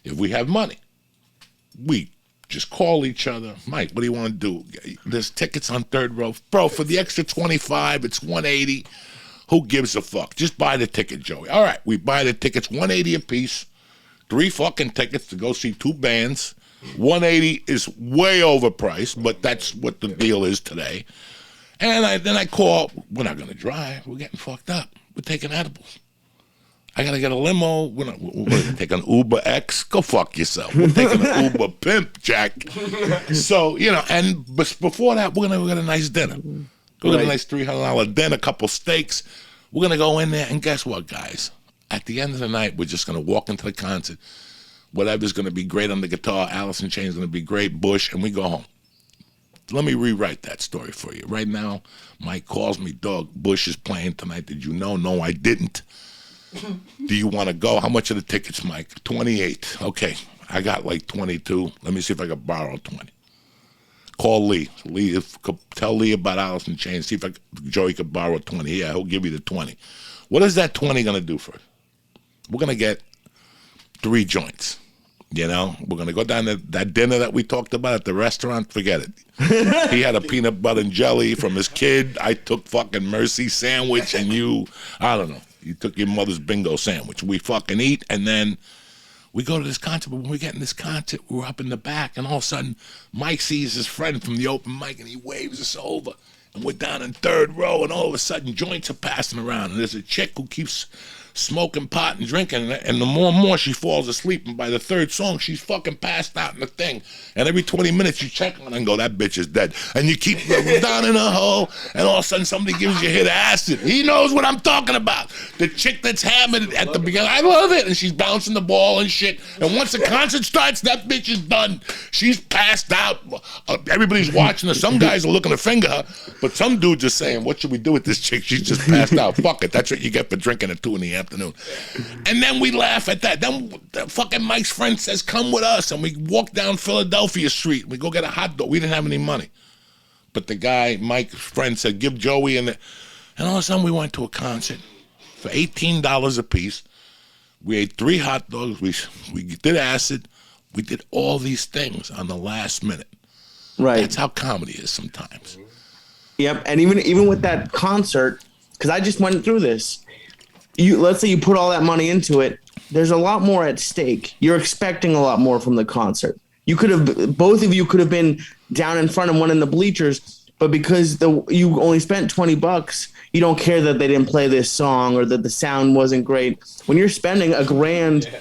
If we have money, we just call each other. Mike, what do you want to do? There's tickets on third row. Bro, for the extra 25, it's 180. Who gives a fuck? Just buy the ticket, Joey. All right, we buy the tickets, 180 a piece. 3 fucking tickets to go see 2 bands. 180 is way overpriced, but that's what the deal is today. And then I call. We're not going to drive. We're getting fucked up. We're taking edibles. I got to get a limo. We're taking Uber X. Go fuck yourself. We're taking an Uber Pimp, Jack. So, and before that, we're going to get a nice dinner. We're going to get a nice $300 dinner, a couple steaks. We're going to go in there, and guess what, guys? At the end of the night, we're just going to walk into the concert. Whatever's going to be great on the guitar, Alice in Chains going to be great, Bush, and we go home. Let me rewrite that story for you. Right now, Mike calls me, dog, Bush is playing tonight. Did you know? No, I didn't. Do you want to go? How much are the tickets, Mike? 28. Okay, I got like 22. Let me see if I can borrow 20. Call Lee. Tell Lee about Alice in Chains. See if Joey could borrow 20. Yeah, he'll give you the 20. What is that 20 going to do for us? We're going to get 3 joints. We're going to go down to that dinner that we talked about at the restaurant. Forget it. He had a peanut butter and jelly from his kid. I took fucking Mercy sandwich, and I don't know. You took your mother's bingo sandwich. We fucking eat, and then we go to this concert. But when we get in this concert, we're up in the back, and all of a sudden, Mike sees his friend from the open mic, and he waves us over. And we're down in third row, and all of a sudden, joints are passing around. And there's a chick who keeps smoking pot and drinking, and the more and more she falls asleep, and by the third song, she's fucking passed out in the thing. And every 20 minutes, you check on her and go, that bitch is dead. And you keep down in a hole, and all of a sudden, somebody gives you a hit of acid. He knows what I'm talking about. The chick that's hammered at the beginning, I love it, and she's bouncing the ball and shit. And once the concert starts, that bitch is done. She's passed out. Everybody's watching her. Some guys are looking to finger her, but some dude's just saying, what should we do with this chick? She's just passed out. Fuck it. That's what you get for drinking at 2 in the afternoon. And then we laugh at that. Then the fucking Mike's friend says, come with us. And we walk down Philadelphia Street. We go get a hot dog. We didn't have any money. But the guy, Mike's friend, said, give Joey. And all of a sudden we went to a concert for $18 a piece. We ate 3 hot dogs. We did acid. We did all these things on the last minute. Right. That's how comedy is sometimes. Yep. And even with that concert, because I just went through this. Let's say you put all that money into it. There's a lot more at stake. You're expecting a lot more from the concert. Both of you could have been down in front and one in the bleachers, but because you only spent $20, you don't care that they didn't play this song or that the sound wasn't great. When you're spending $1,000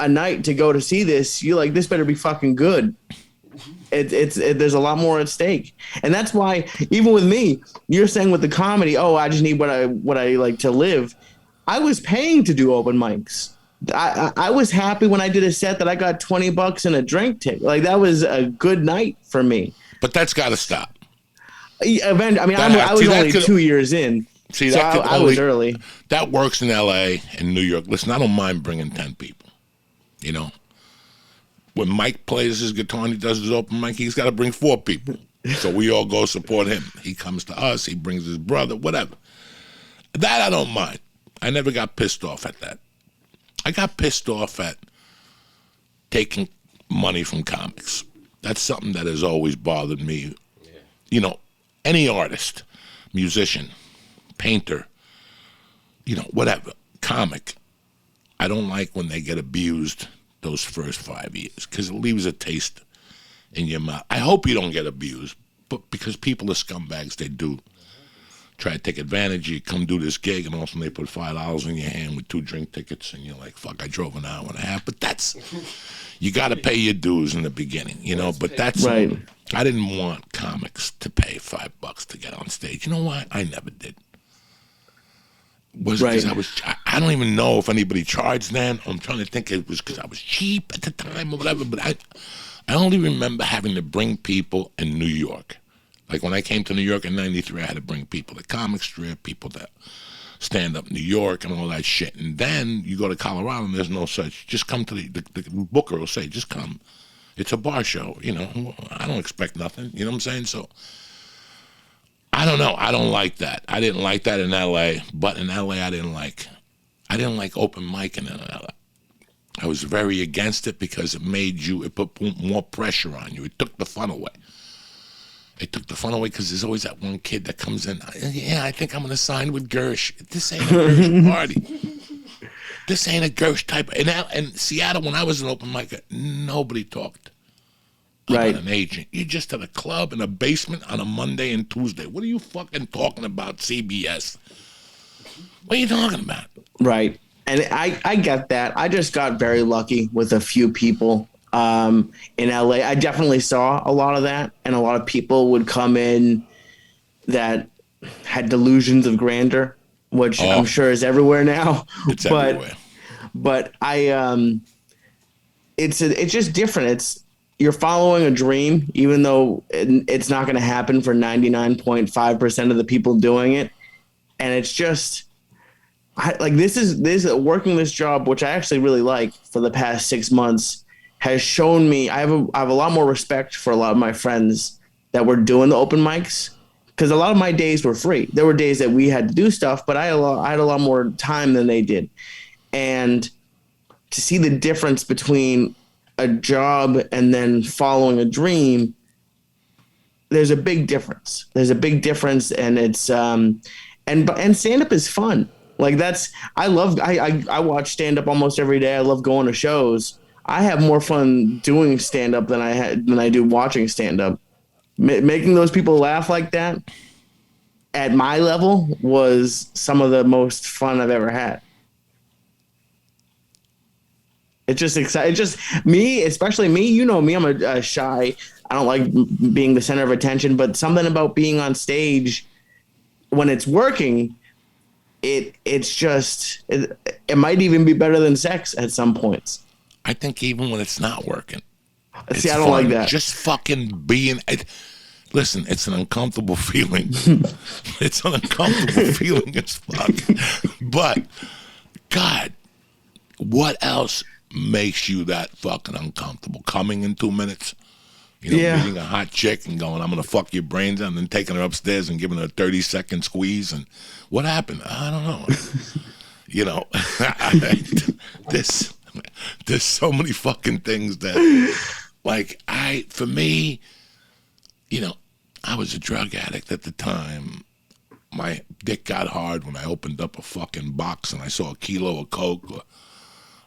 a night to go to see this, you're like, this better be fucking good. There's a lot more at stake, and that's why even with me, you're saying with the comedy, I just need what I like to live. I was paying to do open mics. I was happy when I did a set that I got $20 and a drink ticket. Like that was a good night for me. But that's got to stop. I was only 2 years in. See, so I was early. That works in L.A. and New York. Listen, I don't mind bringing 10 people. When Mike plays his guitar and he does his open mic, he's got to bring 4 people. So we all go support him. He comes to us. He brings his brother, whatever. That I don't mind. I never got pissed off at that. I got pissed off at taking money from comics. That's something that has always bothered me. Yeah. Any artist, musician, painter, whatever, comic, I don't like when they get abused those first 5 years because it leaves a taste in your mouth. I hope you don't get abused, but because people are scumbags, they do. Try to take advantage. You come do this gig, and all of a sudden they put $5 in your hand with 2 drink tickets, and you're like, "Fuck, I drove an hour and a half." But you got to pay your dues in the beginning, But that's right. I didn't want comics to pay $5 to get on stage. You know why? I never did. Was it because I don't even know if anybody charged then. I'm trying to think it was because I was cheap at the time or whatever. But I only remember having to bring people in New York. Like when I came to New York in '93, I had to bring people to comic strip, people that stand up New York and all that shit. And then you go to Colorado and there's no such. Just come to the booker will say, just come. It's a bar show, I don't expect nothing. You know what I'm saying? So I don't know. I don't like that. I didn't like that in L.A., but in L.A. I didn't like open mic in L.A. I was very against it because it put more pressure on you. It took the fun away. It took the fun away because there's always that one kid that comes in. Yeah, I think I'm going to sign with Gersh. This ain't a Gersh party. This ain't a Gersh type. In Seattle, when I was an open mic, nobody talked about an agent. You're just at a club in a basement on a Monday and Tuesday. What are you fucking talking about, CBS? What are you talking about? Right. And I get that. I just got very lucky with a few people in LA. I definitely saw a lot of that, and a lot of people would come in that had delusions of grandeur, which I'm sure is everywhere now. It's everywhere. But it's just different. You're following a dream, even though it's not going to happen for 99.5% of the people doing it, and it's just. This is working this job, which I actually really like, for the past 6 months, has shown me I have a lot more respect for a lot of my friends that were doing the open mics, because a lot of my days were free. There were days that we had to do stuff, but I had a lot more time than they did. And to see the difference between a job and then following a dream, there's a big difference. And it's and stand-up is fun. Like I watch stand up almost every day. I love going to shows. I have more fun doing stand up than I do watching stand up. Making those people laugh like that at my level was some of the most fun I've ever had. It's just exciting. It's just me, especially me. You know me. I'm a shy. I don't like being the center of attention. But something about being on stage when it's working. It might even be better than sex at some points. I think even when it's not working. See, I don't like that. Just fucking being. Listen, it's an uncomfortable feeling. It's an uncomfortable feeling as fuck. But, God, what else makes you that fucking uncomfortable? Coming in 2 minutes? Meeting a hot chick and going, I'm going to fuck your brains out, and then taking her upstairs and giving her a 30-second squeeze. And what happened? I don't know. There's so many fucking things that, for me, I was a drug addict at the time. My dick got hard when I opened up a fucking box and I saw a kilo of coke or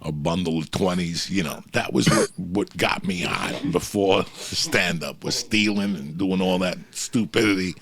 a bundle of 20s, that was what got me hot before stand-up, was stealing and doing all that stupidity.